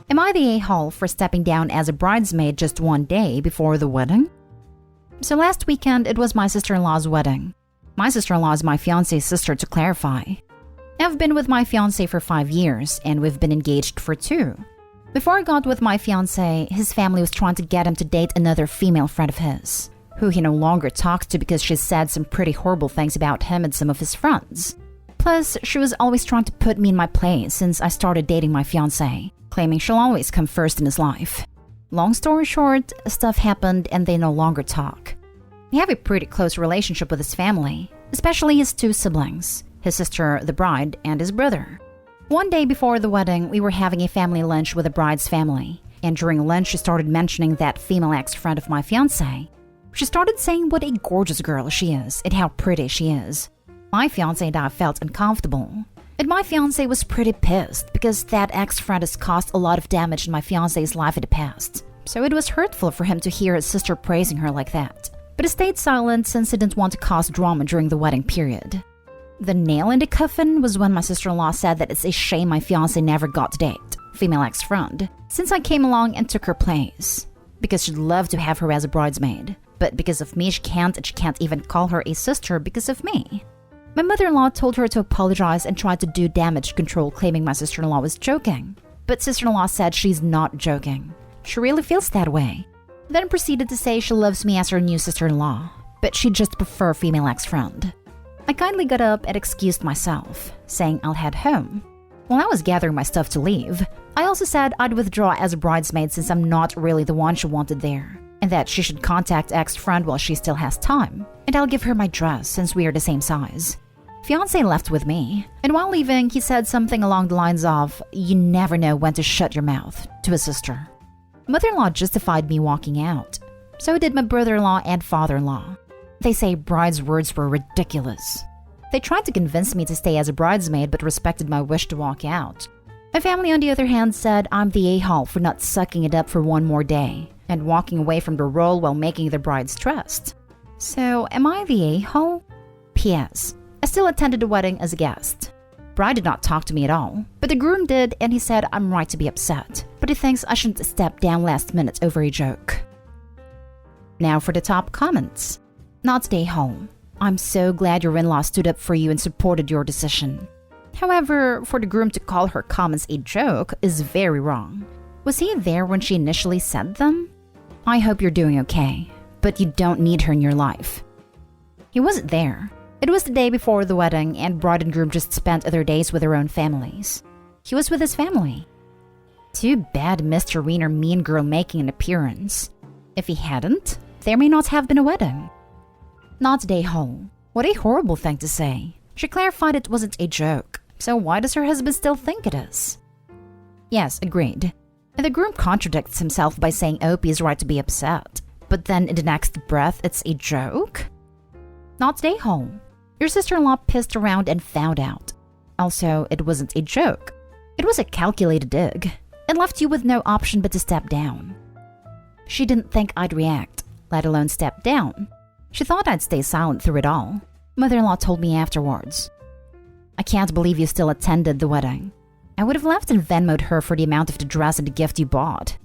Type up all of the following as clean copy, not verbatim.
Am I the a-hole for stepping down as a bridesmaid just one day before the wedding? So last weekend, it was my sister-in-law's wedding. My sister-in-law is my fiancé's sister, to clarify. I've been with my fiancé for 5 years, and we've been engaged for 2. Before I got with my fiancé, his family was trying to get him to date another female friend of his, who he no longer talks to because she said some pretty horrible things about him and some of his friends. Plus, she was always trying to put me in my place since I started dating my fiancé, claiming she'll always come first in his life. Long story short, stuff happened and they no longer talk. We have a pretty close relationship with his family, especially his 2 siblings, his sister, the bride, and his brother. One day before the wedding, we were having a family lunch with the bride's family, and during lunch she started mentioning that female ex-friend of my fiancé. She started saying what a gorgeous girl she is and how pretty she is. My fiancé and I felt uncomfortable. And my fiancé was pretty pissed because that ex-friend has caused a lot of damage in my fiancé's life in the past. So it was hurtful for him to hear his sister praising her like that. But he stayed silent since he didn't want to cause drama during the wedding period. The nail in the coffin was when my sister-in-law said that it's a shame my fiancé never got to date, female ex-friend, since I came along and took her place. Because she'd love to have her as a bridesmaid. But because of me, she can't, and she can't even call her a sister because of me. My mother-in-law told her to apologize and tried to do damage control, claiming my sister-in-law was joking. But sister-in-law said she's not joking. She really feels that way. Then proceeded to say she loves me as her new sister-in-law, but she'd just prefer female ex-friend. I kindly got up and excused myself, saying I'll head home. While I was gathering my stuff to leave, I also said I'd withdraw as a bridesmaid since I'm not really the one she wanted there, and that she should contact ex-friend while she still has time, and I'll give her my dress since we are the same size. Fiancé left with me, and while leaving, he said something along the lines of, "You never know when to shut your mouth," to his sister. Mother-in-law justified me walking out. So did my brother-in-law and father-in-law. They say bride's words were ridiculous. They tried to convince me to stay as a bridesmaid but respected my wish to walk out. My family, on the other hand, said I'm the a-hole for not sucking it up for one more day and walking away from the role while making the bride stressed. So, am I the a-hole? P.S. I still attended the wedding as a guest. Bride did not talk to me at all, but the groom did, and he said I'm right to be upset, but he thinks I shouldn't step down last minute over a joke. Now for the top comments. Not the a-hole. I'm so glad your in-law stood up for you and supported your decision. However, for the groom to call her comments a joke is very wrong. Was he there when she initially said them? I hope you're doing okay, but you don't need her in your life. He wasn't there. It was the day before the wedding, and bride and groom just spent other days with their own families. He was with his family. Too bad Mr. Wiener mean girl making an appearance. If he hadn't, there may not have been a wedding. Not the a-hole. What a horrible thing to say. She clarified it wasn't a joke, so why does her husband still think it is? Yes, agreed. And the groom contradicts himself by saying Opie is right to be upset, but then in the next breath it's a joke? Not the a-hole. Your sister-in-law pissed around and found out. Also, it wasn't a joke. It was a calculated dig. It left you with no option but to step down. She didn't think I'd react, let alone step down. She thought I'd stay silent through it all. Mother-in-law told me afterwards. I can't believe you still attended the wedding. I would have left and Venmo'd her for the amount of the dress and the gift you bought.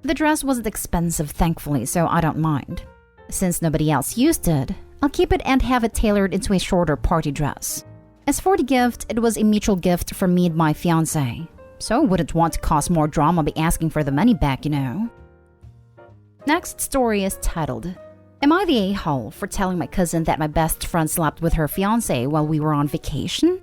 The dress wasn't expensive, thankfully, so I don't mind. Since nobody else used it, I'll keep it and have it tailored into a shorter party dress. As for the gift, it was a mutual gift from me and my fiancé, so I wouldn't want to cause more drama by asking for the money back, you know. Next story is titled, Am I the a-hole for telling my cousin that my best friend slept with her fiancé while we were on vacation?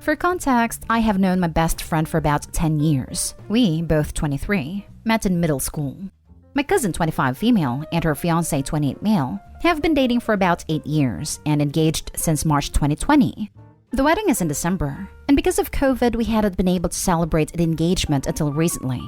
For context, I have known my best friend for about 10 years. We, both 23, met in middle school. My cousin, 25 female, and her fiancé, 28 male, have been dating for about 8 years and engaged since March 2020. The wedding is in December, and because of COVID, we hadn't been able to celebrate the engagement until recently.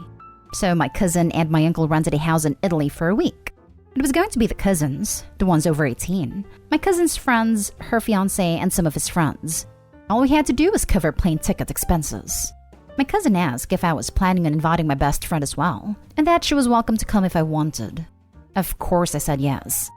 So my cousin and my uncle rented a house in Italy for a week. It was going to be the cousins, the ones over 18, my cousin's friends, her fiancé, and some of his friends. All we had to do was cover plane ticket expenses. My cousin asked if I was planning on inviting my best friend as well, and that she was welcome to come if I wanted. Of course I said yes.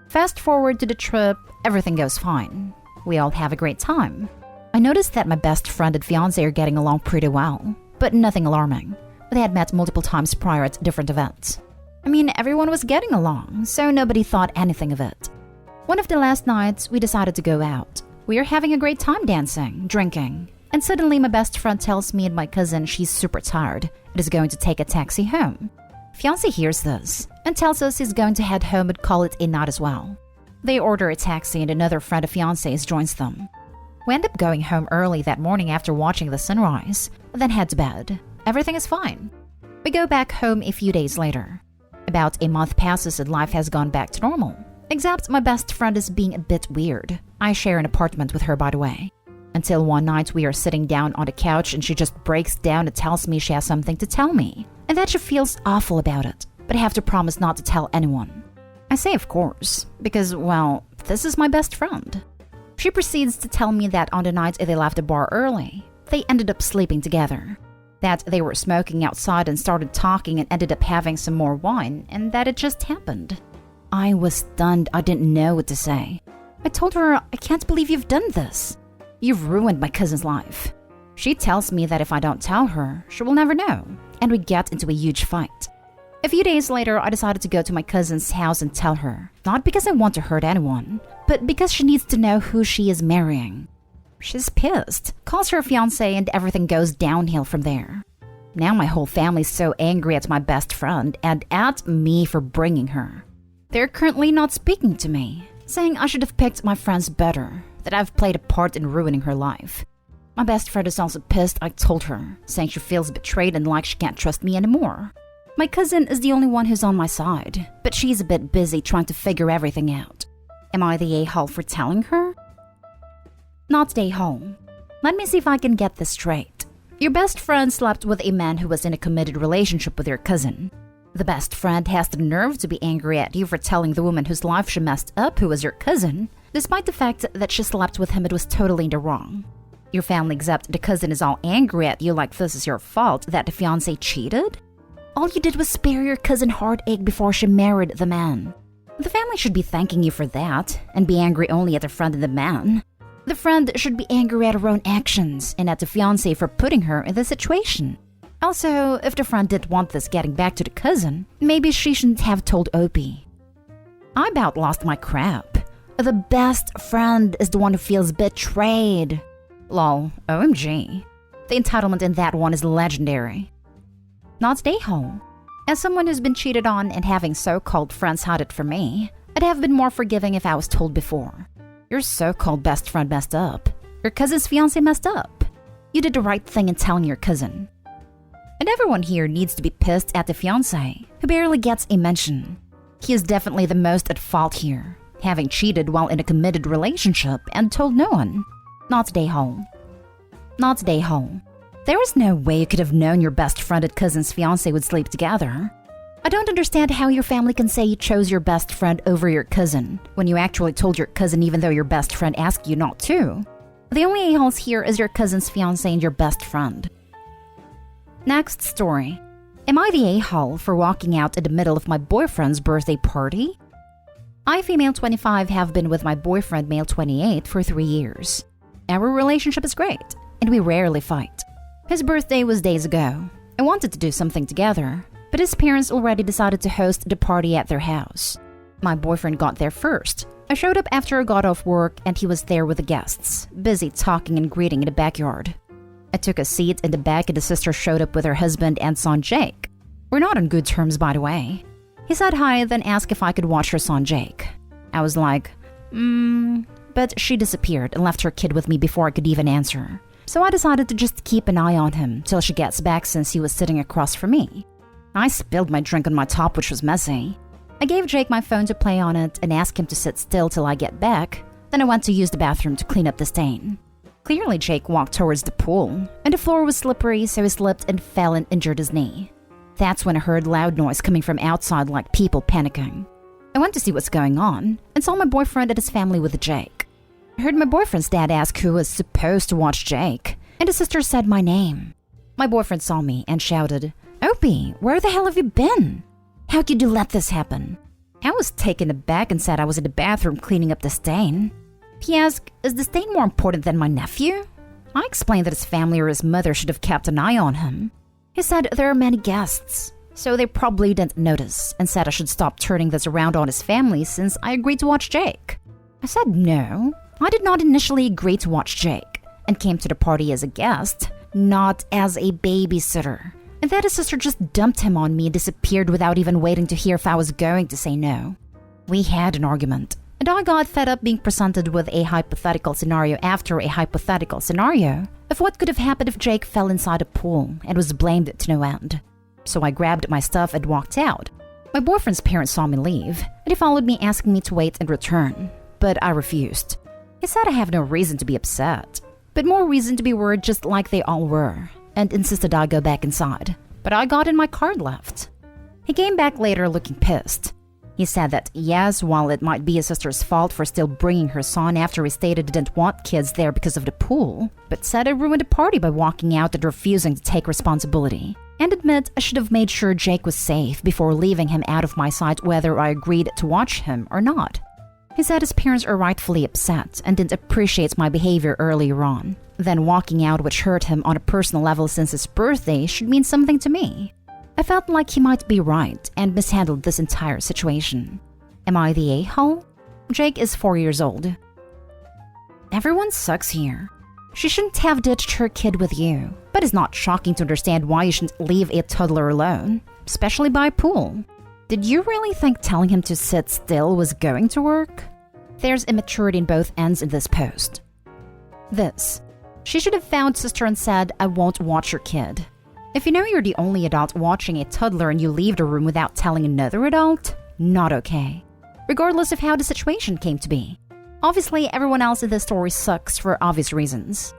Fast forward to the trip, everything goes fine. We all have a great time. I noticed that my best friend and fiancé are getting along pretty well, but nothing alarming. They had met multiple times prior at different events. I mean, everyone was getting along, so nobody thought anything of it. One of the last nights, we decided to go out. We are having a great time dancing, drinking, and suddenly my best friend tells me and my cousin she's super tired and is going to take a taxi home. Fiancé hears this and tells us he's going to head home and call it a night as well. They order a taxi and another friend of Fiancé's joins them. We end up going home early that morning after watching the sunrise, then head to bed. Everything is fine. We go back home a few days later. About a month passes and life has gone back to normal. Except my best friend is being a bit weird. I share an apartment with her, by the way. Until one night we are sitting down on the couch and she just breaks down and tells me she has something to tell me, and that she feels awful about it, but I have to promise not to tell anyone. I say of course, because, well, this is my best friend. She proceeds to tell me that on the night they left the bar early, they ended up sleeping together. That they were smoking outside and started talking and ended up having some more wine, and that it just happened. I was stunned. I didn't know what to say. I told her, I can't believe you've done this. You've ruined my cousin's life. She tells me that if I don't tell her, she will never know, and we get into a huge fight. A few days later, I decided to go to my cousin's house and tell her, not because I want to hurt anyone, but because she needs to know who she is marrying. She's pissed, calls her fiancé, and everything goes downhill from there. Now my whole family's so angry at my best friend and at me for bringing her. They're currently not speaking to me, saying I should have picked my friends better, that I've played a part in ruining her life. My best friend is also pissed, I told her, saying she feels betrayed and like she can't trust me anymore. My cousin is the only one who's on my side, but she's a bit busy trying to figure everything out. Am I the a-hole for telling her? Not the a-hole. Let me see if I can get this straight. Your best friend slept with a man who was in a committed relationship with your cousin. The best friend has the nerve to be angry at you for telling the woman whose life she messed up, who was your cousin, despite the fact that she slept with him. It was totally in the wrong. Your family, except the cousin, is all angry at you like this is your fault, that the fiancé cheated? All you did was spare your cousin heartache before she married the man. The family should be thanking you for that, and be angry only at the friend and the man. The friend should be angry at her own actions, and at the fiancé for putting her in this situation. Also, if the friend didn't want this getting back to the cousin, maybe she shouldn't have told Opie. I about lost my crap. The best friend is the one who feels betrayed. Lol, OMG. The entitlement in that one is legendary. Not the a-hole. As someone who's been cheated on and having so-called friends hide it from me, I'd have been more forgiving if I was told before. Your so-called best friend messed up. Your cousin's fiancé messed up. You did the right thing in telling your cousin. And everyone here needs to be pissed at the fiancé, who barely gets a mention. He is definitely the most at fault here, having cheated while in a committed relationship and told no one. Not the a-hole. Not the a-hole. There is no way you could have known your best friend and cousin's fiancé would sleep together. I don't understand how your family can say you chose your best friend over your cousin, when you actually told your cousin even though your best friend asked you not to. The only a-holes here is your cousin's fiancé and your best friend. Next story. Am I the a-hole for walking out in the middle of my boyfriend's birthday party? I, female 25, have been with my boyfriend, male 28, for 3 years. Our relationship is great, and we rarely fight. His birthday was days ago. I wanted to do something together, but his parents already decided to host the party at their house. My boyfriend got there first. I showed up after I got off work, and he was there with the guests, busy talking and greeting in the backyard. I took a seat in the back and the sister showed up with her husband and son Jake. We're not on good terms, by the way. He said hi, then asked if I could watch her son Jake. I was like, but she disappeared and left her kid with me before I could even answer. So I decided to just keep an eye on him till she gets back since he was sitting across from me. I spilled my drink on my top, which was messy. I gave Jake my phone to play on it and asked him to sit still till I get back. Then I went to use the bathroom to clean up the stain. Clearly, Jake walked towards the pool, and the floor was slippery, so he slipped and fell and injured his knee. That's when I heard loud noise coming from outside like people panicking. I went to see what's going on, and saw my boyfriend and his family with Jake. I heard my boyfriend's dad ask who was supposed to watch Jake, and his sister said my name. My boyfriend saw me and shouted, "Opie, where the hell have you been? How could you let this happen?" I was taken aback and said I was in the bathroom cleaning up the stain. He asked, "Is the stain more important than my nephew?" I explained that his family or his mother should have kept an eye on him. He said there are many guests, so they probably didn't notice, and said I should stop turning this around on his family since I agreed to watch Jake. I said no, I did not initially agree to watch Jake, and came to the party as a guest, not as a babysitter. And that his sister just dumped him on me and disappeared without even waiting to hear if I was going to say no. We had an argument, and I got fed up being presented with a hypothetical scenario after a hypothetical scenario of what could have happened if Jake fell inside a pool and was blamed to no end. So I grabbed my stuff and walked out. My boyfriend's parents saw me leave, and he followed me asking me to wait and return, but I refused. He said I have no reason to be upset, but more reason to be worried just like they all were, and insisted I go back inside, but I got in my car and left. He came back later looking pissed. He said that yes, while it might be his sister's fault for still bringing her son after he stated he didn't want kids there because of the pool, but said I ruined the party by walking out and refusing to take responsibility, and admit I should have made sure Jake was safe before leaving him out of my sight whether I agreed to watch him or not. He said his parents are rightfully upset and didn't appreciate my behavior earlier on. Then walking out, which hurt him on a personal level since his birthday, should mean something to me. I felt like he might be right and mishandled this entire situation. Am I the a-hole? Jake is 4 years old. Everyone sucks here. She shouldn't have ditched her kid with you, but it's not shocking to understand why you shouldn't leave a toddler alone, especially by a pool. Did you really think telling him to sit still was going to work? There's immaturity in both ends in this post. She should have found sister and said, I won't watch your kid. If you know you're the only adult watching a toddler and you leave the room without telling another adult, not okay. Regardless of how the situation came to be. Obviously, everyone else in this story sucks for obvious reasons.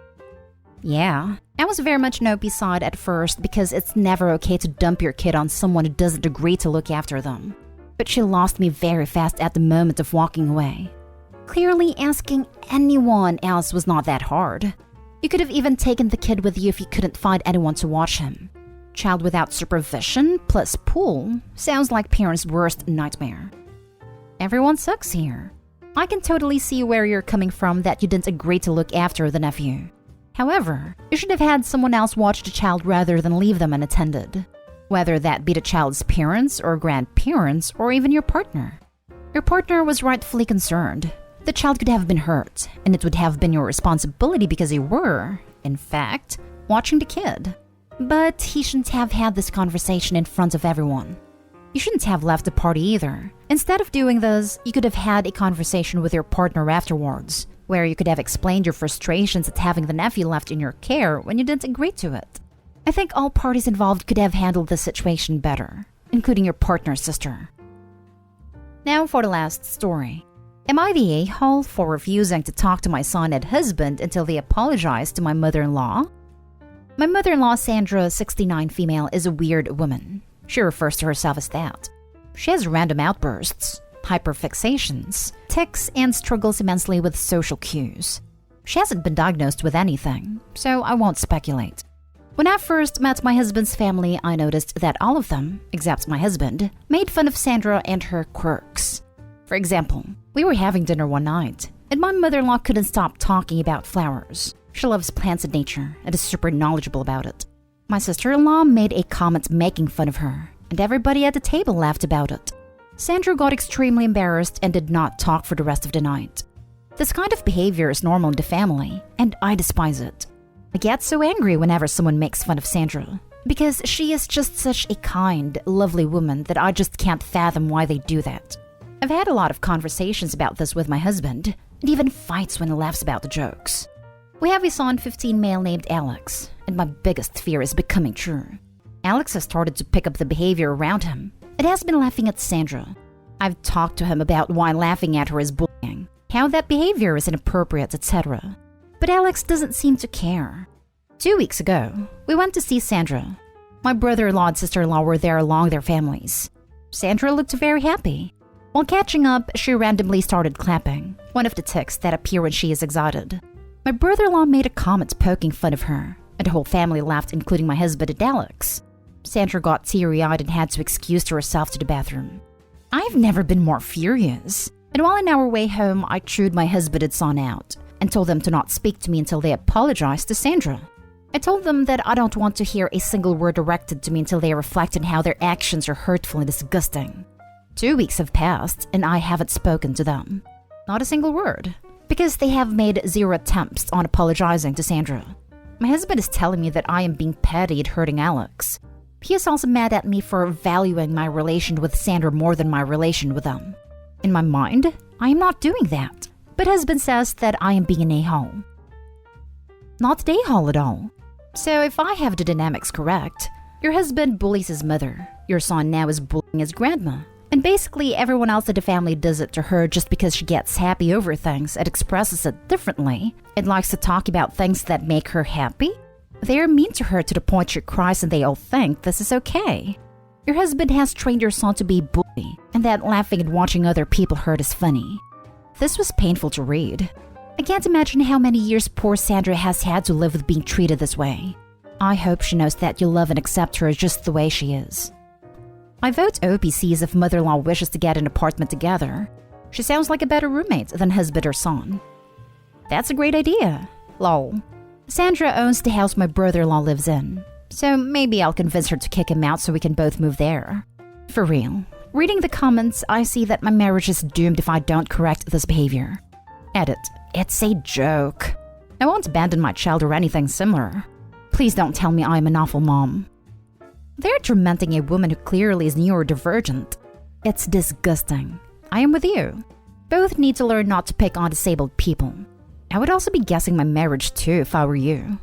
Yeah, I was very much no peace side at first because it's never okay to dump your kid on someone who doesn't agree to look after them. But she lost me very fast at the moment of walking away. Clearly, asking anyone else was not that hard. You could have even taken the kid with you if you couldn't find anyone to watch him. Child without supervision plus pool sounds like parents' worst nightmare. Everyone sucks here. I can totally see where you're coming from that you didn't agree to look after the nephew. However, you should have had someone else watch the child rather than leave them unattended. Whether that be the child's parents or grandparents or even your partner. Your partner was rightfully concerned. The child could have been hurt, and it would have been your responsibility because you were, in fact, watching the kid. But he shouldn't have had this conversation in front of everyone. You shouldn't have left the party either. Instead of doing this, you could have had a conversation with your partner afterwards, where you could have explained your frustrations at having the nephew left in your care when you didn't agree to it. I think all parties involved could have handled this situation better, including your partner's sister. Now for the last story. Am I the a-hole for refusing to talk to my son and husband until they apologized to my mother-in-law? My mother-in-law, Sandra, 69 female, is a weird woman. She refers to herself as that. She has random outbursts, hyperfixations, tics, and struggles immensely with social cues. She hasn't been diagnosed with anything, so I won't speculate. When I first met my husband's family, I noticed that all of them, except my husband, made fun of Sandra and her quirks. For example, we were having dinner one night, and my mother-in-law couldn't stop talking about flowers. She loves plants and nature and is super knowledgeable about it. My sister-in-law made a comment making fun of her, and everybody at the table laughed about it. Sandra got extremely embarrassed and did not talk for the rest of the night. This kind of behavior is normal in the family, and I despise it. I get so angry whenever someone makes fun of Sandra, because she is just such a kind, lovely woman that I just can't fathom why they do that. I've had a lot of conversations about this with my husband, and even fights when he laughs about the jokes. We have a son, 15 male, named Alex, and my biggest fear is becoming true. Alex has started to pick up the behavior around him. It has been laughing at Sandra. I've talked to him about why laughing at her is bullying, how that behavior is inappropriate, etc. But Alex doesn't seem to care. 2 weeks ago, we went to see Sandra. My brother-in-law and sister-in-law were there along their families. Sandra looked very happy. While catching up, she randomly started clapping, one of the tics that appear when she is excited. My brother-in-law made a comment poking fun of her, and the whole family laughed, including my husband and Alex. Sandra got teary-eyed and had to excuse herself to the bathroom. I've never been more furious, and while on our way home, I chewed my husband and son out, and told them to not speak to me until they apologized to Sandra. I told them that I don't want to hear a single word directed to me until they reflect on how their actions are hurtful and disgusting. 2 weeks have passed and I haven't spoken to them. Not a single word. Because they have made 0 attempts on apologizing to Sandra. My husband is telling me that I am being petty and hurting Alex. He is also mad at me for valuing my relation with Sandra more than my relation with them. In my mind, I am not doing that. But husband says that I am being an a-hole. Not an a-hole at all. So if I have the dynamics correct, your husband bullies his mother. Your son now is bullying his grandma. And basically everyone else in the family does it to her just because she gets happy over things and expresses it differently and likes to talk about things that make her happy. They are mean to her to the point she cries and they all think this is okay. Your husband has trained your son to be a bully and that laughing and watching other people hurt is funny. This was painful to read. I can't imagine how many years poor Sandra has had to live with being treated this way. I hope she knows that you love and accept her just the way she is. I vote OPCs if mother-in-law wishes to get an apartment together. She sounds like a better roommate than husband or son. That's a great idea. Lol. Sandra owns the house my brother-in-law lives in, so maybe I'll convince her to kick him out so we can both move there. For real. Reading the comments, I see that my marriage is doomed if I don't correct this behavior. Edit. It's a joke. I won't abandon my child or anything similar. Please don't tell me I'm an awful mom. They're tormenting a woman who clearly is neurodivergent. It's disgusting. I am with you. Both need to learn not to pick on disabled people. I would also be guessing my marriage too if I were you.